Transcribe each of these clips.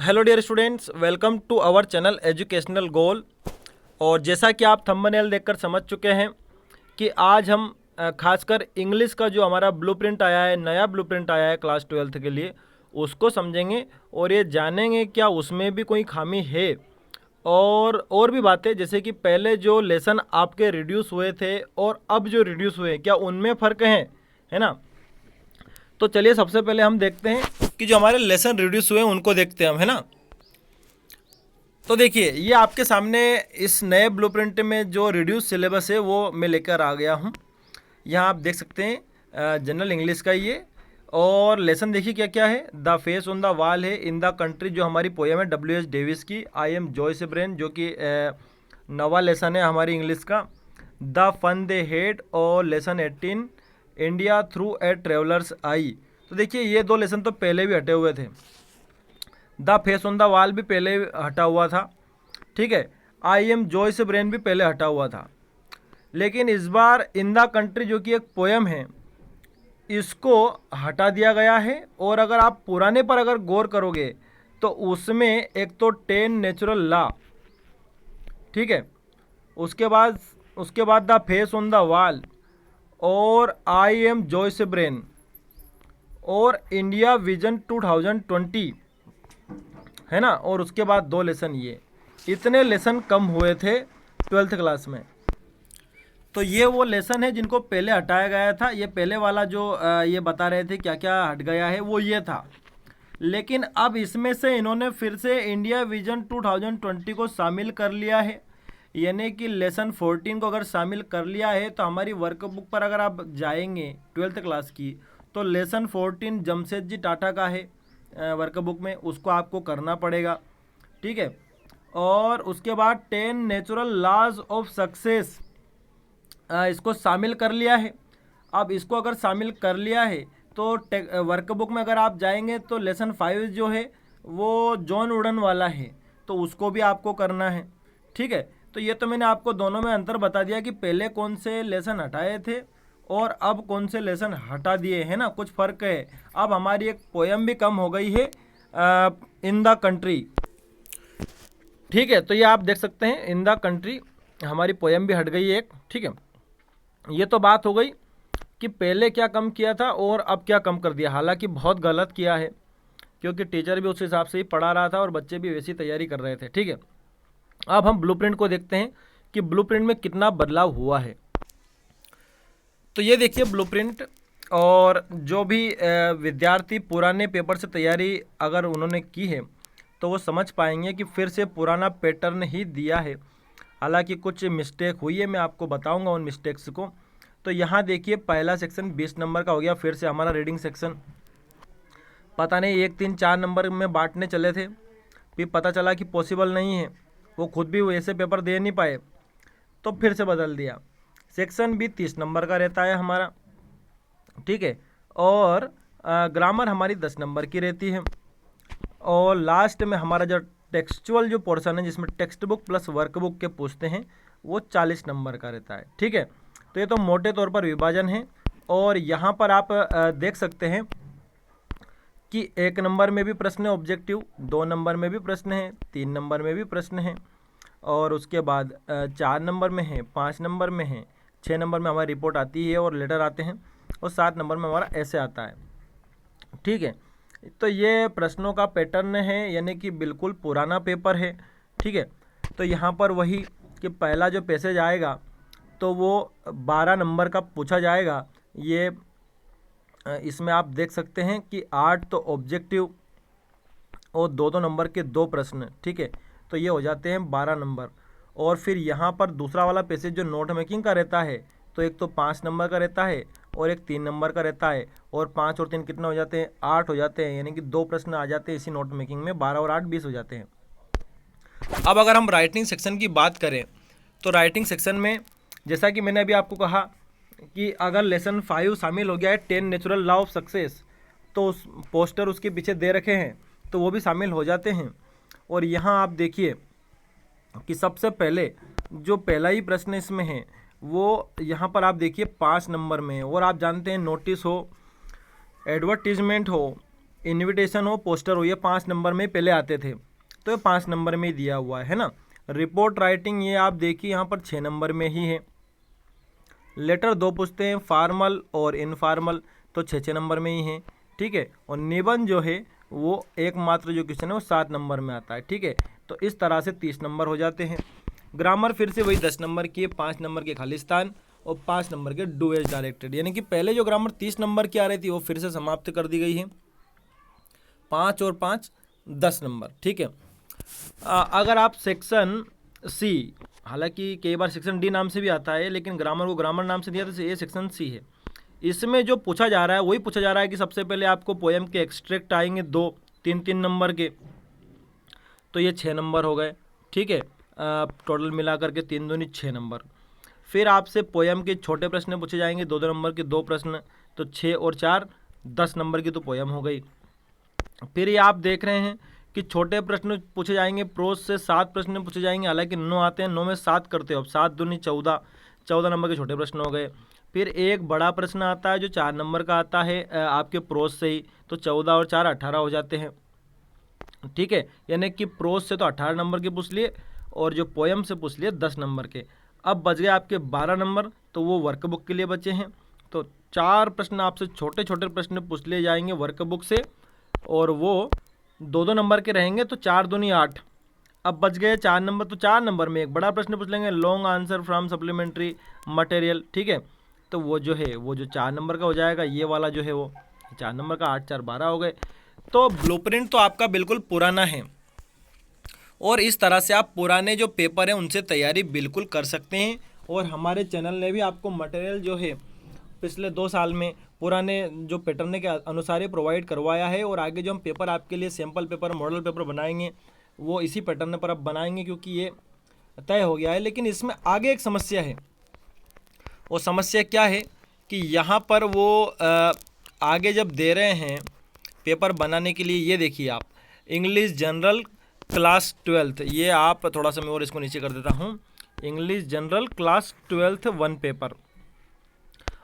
Hello dear students, welcome to our channel educational goal. और जैसा कि आप थंबनेल देखकर समझ चुके हैं कि आज हम खासकर इंग्लिश का जो हमारा ब्लूप्रिंट आया है, नया ब्लूप्रिंट आया है क्लास 12th के लिए, उसको समझेंगे और ये जानेंगे क्या उसमें भी कोई खामी है और भी बातें, जैसे कि पहले जो लेसन आपके रिड्यूस हुए थे और अब जो रिड्यूस हुए क्या उनमें फ़र्क है ना। तो चलिए सबसे पहले हम देखते हैं कि जो हमारे लेसन रिड्यूस हुए उनको देखते हैं हम, है ना। तो देखिए ये आपके सामने इस नए ब्लूप्रिंट में जो रिड्यूस सिलेबस है वो मैं लेकर आ गया हूँ। यहाँ आप देख सकते हैं जनरल इंग्लिश का ये, और लेसन देखिए क्या क्या है। The face on the wall है, इन द कंट्री जो हमारी पोएम है W.H. डेविस की, आई एम जॉयस ब्रेन जो कि नवा लेसन है हमारी इंग्लिश का। द फन दे हेड और lesson 18 India through a traveller's eye. तो देखिए ये दो लेसन तो पहले भी हटे हुए थे। The face on the wall भी पहले हटा हुआ था, ठीक है। आई एम जॉयस ब्रेन भी पहले हटा हुआ था, लेकिन इस बार इन द कंट्री जो कि एक पोएम है इसको हटा दिया गया है। और अगर आप पुराने पर अगर गौर करोगे तो उसमें एक तो 10 नेचुरल लॉ, ठीक है, उसके बाद the face on the wall और आई एम जॉयस ब्रेन और इंडिया विजन 2020, है ना। और उसके बाद दो लेसन, ये इतने लेसन कम हुए थे 12th क्लास में। तो ये वो लेसन है जिनको पहले हटाया गया था। ये पहले वाला जो ये बता रहे थे क्या क्या हट गया है वो ये था, लेकिन अब इसमें से इन्होंने फिर से इंडिया विजन 2020 को शामिल कर लिया है। यानी कि लेसन 14 को अगर शामिल कर लिया है तो हमारी वर्कबुक पर अगर आप जाएंगे 12th क्लास की तो लेसन 14 जमशेदजी टाटा का है वर्कबुक में, उसको आपको करना पड़ेगा, ठीक है। और उसके बाद 10 नेचुरल लॉज ऑफ सक्सेस इसको शामिल कर लिया है। अब इसको अगर शामिल कर लिया है तो वर्कबुक में अगर आप जाएंगे तो लेसन 5 जो है वो जॉन वुडन वाला है, तो उसको भी आपको करना है, ठीक है। तो ये तो मैंने आपको दोनों में अंतर बता दिया कि पहले कौन से लेसन हटाए थे और अब कौन से लेसन हटा दिए, है ना, कुछ फ़र्क है। अब हमारी एक पोएम भी कम हो गई है इन द कंट्री, ठीक है। तो ये आप देख सकते हैं इन द कंट्री हमारी पोएम भी हट गई है एक, ठीक है। ये तो बात हो गई कि पहले क्या कम किया था और अब क्या कम कर दिया। हालांकि बहुत गलत किया है, क्योंकि टीचर भी उस हिसाब से ही पढ़ा रहा था और बच्चे भी वैसी तैयारी कर रहे थे, ठीक है। अब हम ब्लूप्रिंट को देखते हैं कि ब्लूप्रिंट में कितना बदलाव हुआ है। तो ये देखिए ब्लूप्रिंट, और जो भी विद्यार्थी पुराने पेपर से तैयारी अगर उन्होंने की है तो वो समझ पाएंगे कि फिर से पुराना पैटर्न ही दिया है। हालांकि कुछ मिस्टेक हुई है, मैं आपको बताऊंगा उन मिस्टेक्स को। तो यहाँ देखिए पहला सेक्शन 20 नंबर का हो गया, फिर से हमारा रीडिंग सेक्शन। पता नहीं 1 3 4 नंबर में बांटने चले थे, फिर पता चला कि पॉसिबल नहीं है, वो खुद भी वैसे पेपर दे नहीं पाए तो फिर से बदल दिया। सेक्शन भी 30 नंबर का रहता है हमारा, ठीक है। और ग्रामर हमारी 10 नंबर की रहती है। और लास्ट में हमारा जो टेक्सचुअल जो पोर्शन है जिसमें टेक्स्ट बुक प्लस वर्कबुक के पूछते हैं वो 40 नंबर का रहता है, ठीक है। तो ये तो मोटे तौर पर विभाजन है। और यहाँ पर आप देख सकते हैं कि 1 नंबर में भी प्रश्न है ऑब्जेक्टिव, 2 नंबर में भी प्रश्न है, 3 नंबर में भी प्रश्न है, और उसके बाद 4 नंबर में है, 5 नंबर में है, 6 नंबर में हमारी रिपोर्ट आती है और लेटर आते हैं, और 7 नंबर में हमारा ऐसे आता है, ठीक है। तो ये प्रश्नों का पैटर्न है, यानी कि बिल्कुल पुराना पेपर है, ठीक है। तो यहाँ पर वही कि पहला जो पैसेज आएगा तो वो 12 नंबर का पूछा जाएगा। ये इसमें आप देख सकते हैं कि 8 तो ऑब्जेक्टिव और 2 नंबर के 2 प्रश्न, ठीक है। तो ये हो जाते हैं 12 नंबर। और फिर यहाँ पर दूसरा वाला पैसेज जो नोट मेकिंग का रहता है तो एक तो 5 नंबर का रहता है और एक 3 नंबर का रहता है, और 5 और 3 कितने हो जाते हैं, 8 हो जाते हैं। यानी कि 2 प्रश्न आ जाते हैं इसी नोट मेकिंग में, 12 और 8 20 हो जाते हैं। अब अगर हम राइटिंग सेक्शन की बात करें तो राइटिंग सेक्शन में जैसा कि मैंने अभी आपको कहा कि अगर लेसन 5 शामिल हो गया है 10 नेचुरल लॉ ऑफ सक्सेस, तो उस पोस्टर उसके पीछे दे रखे हैं तो वो भी शामिल हो जाते हैं। और यहाँ आप देखिए कि सबसे पहले जो पहला ही प्रश्न इसमें है वो यहाँ पर आप देखिए 5 नंबर में है। और आप जानते हैं नोटिस हो, एडवर्टीजमेंट हो, इनविटेशन हो, पोस्टर हो, ये 5 नंबर में पहले आते थे, तो ये 5 नंबर में ही दिया हुआ है ना। रिपोर्ट राइटिंग ये आप देखिए यहाँ पर 6 नंबर में ही है। लेटर 2 पूछते हैं, फॉर्मल और इनफॉर्मल, तो 6 नंबर में ही है, ठीक है। और निबंध जो है वो एकमात्र जो क्वेश्चन है वो 7 नंबर में आता है, ठीक है। तो इस तरह से 30 नंबर हो जाते हैं। ग्रामर फिर से वही 10 नंबर की है, 5 नंबर के खालिस्तान और 5 नंबर के डू एज डायरेक्टेड, यानी कि पहले जो ग्रामर 30 नंबर की आ रही थी वो फिर से समाप्त कर दी गई है। 5 और 5 10 नंबर, ठीक है। अगर आप सेक्शन सी, हालांकि कई बार सेक्शन डी नाम से भी आता है, लेकिन ग्रामर को ग्रामर नाम से दिया तो ये सेक्शन सी है। इसमें जो पूछा जा रहा है वही पूछा जा रहा है कि सबसे पहले आपको पोएम के एक्सट्रैक्ट आएंगे 2 3 नंबर के, तो ये 6 नंबर हो गए, ठीक है। टोटल मिला करके 3 दूनी 6 नंबर। फिर आपसे पोएम के छोटे प्रश्न पूछे जाएंगे 2 नंबर के 2 प्रश्न, तो 6 और 4 10 नंबर की तो पोएम हो गई। फिर ये आप देख रहे हैं कि छोटे प्रश्न पूछे जाएंगे, प्रोज से 7 प्रश्न पूछे जाएंगे, हालांकि 9 आते हैं, 9 में 7 करते हो अब, 7 दूनी 14 नंबर के छोटे प्रश्न हो गए। फिर एक बड़ा प्रश्न आता है जो 4 नंबर का आता है आपके प्रोज से ही, तो 14 और 4 18 हो जाते हैं, ठीक है। यानी कि प्रोज से तो 18 नंबर के पूछ लिए और जो पोएम से पूछ लिए 10 नंबर के। अब बच गए आपके 12 नंबर, तो वो वर्कबुक के लिए बचे हैं। तो 4 प्रश्न आपसे छोटे छोटे प्रश्न पूछ लिए जाएंगे वर्कबुक से, और वो 2 नंबर के रहेंगे, तो 4 दूनी 8। अब बच गए 4 नंबर, तो 4 नंबर में एक बड़ा प्रश्न पूछ लेंगे, long answer from supplementary material, ठीक है। तो वो जो है वो जो 4 नंबर का हो जाएगा, ये वाला जो है वो 4 नंबर का, 8 4 12 हो गए। तो ब्लूप्रिंट तो आपका बिल्कुल पुराना है, और इस तरह से आप पुराने जो पेपर हैं उनसे तैयारी बिल्कुल कर सकते हैं। और हमारे चैनल ने भी आपको मटेरियल जो है पिछले 2 साल में पुराने जो पैटर्न के अनुसार ही प्रोवाइड करवाया है, और आगे जो हम पेपर आपके लिए सैम्पल पेपर, मॉडल पेपर बनाएंगे वो इसी पैटर्न पर अब बनाएंगे, क्योंकि ये तय हो गया है। लेकिन इसमें आगे एक समस्या है, वो समस्या क्या है कि यहाँ पर वो आगे जब दे रहे हैं पेपर बनाने के लिए, ये देखिए आप इंग्लिश जनरल क्लास 12th, ये आप थोड़ा सा मैं और इसको नीचे कर देता हूँ, English general class 12th 1 paper.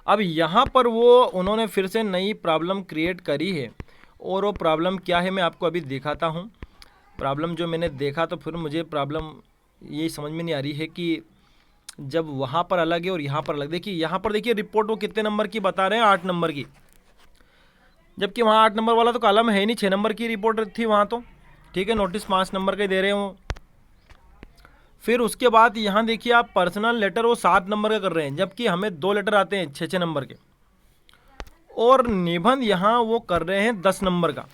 अब यहाँ पर वो उन्होंने फिर से नई प्रॉब्लम क्रिएट करी है, और वो प्रॉब्लम क्या है मैं आपको अभी दिखाता हूँ। प्रॉब्लम जो मैंने देखा तो फिर मुझे प्रॉब्लम ये समझ में नहीं आ रही है कि जब वहाँ पर अलग है और यहाँ पर अलग। देखिए यहाँ पर देखिए रिपोर्ट वो कितने नंबर की बता रहे हैं, 8 नंबर की, जबकि वहाँ 8 नंबर वाला तो कॉलम है ही नहीं, 6 नंबर की रिपोर्ट थी वहाँ तो, ठीक है। नोटिस 5 नंबर के दे रहे हो। फिर उसके बाद यहाँ देखिए आप पर्सनल लेटर वो 7 नंबर का कर रहे हैं, जबकि हमें 2 लेटर आते हैं 6 नंबर के, और निबंध यहाँ वो कर रहे हैं 10 नंबर का।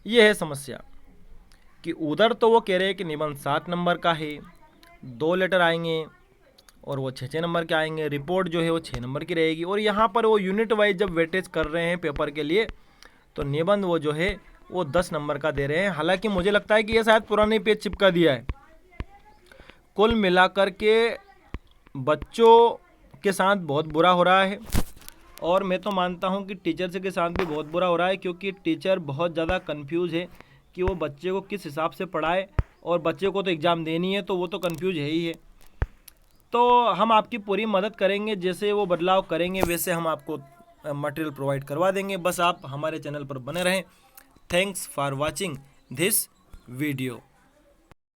ये है समस्या कि उधर तो वो कह रहे हैं कि निबंध 7 नंबर का है, 2 लेटर आएंगे और वो 6 नंबर के आएंगे, रिपोर्ट जो है वो 6 नंबर की रहेगी, और यहाँ पर वो यूनिट वाइज जब वेटेज कर रहे हैं पेपर के लिए, तो निबंध वो जो है वो 10 नंबर का दे रहे हैं। हालांकि मुझे लगता है कि ये शायद पुराने पेज चिपका दिया है। कुल मिलाकर के बच्चों के साथ बहुत बुरा हो रहा है, और मैं तो मानता हूँ कि टीचर्स के साथ भी बहुत बुरा हो रहा है, क्योंकि टीचर बहुत ज़्यादा कंफ्यूज है कि वो बच्चे को किस हिसाब से पढ़ाए, और बच्चे को तो एग्ज़ाम देनी है, तो वो तो कंफ्यूज है ही है। तो हम आपकी पूरी मदद करेंगे, जैसे वो बदलाव करेंगे वैसे हम आपको मटेरियल प्रोवाइड करवा देंगे, बस आप हमारे चैनल पर बने रहें। Thanks for watching this video.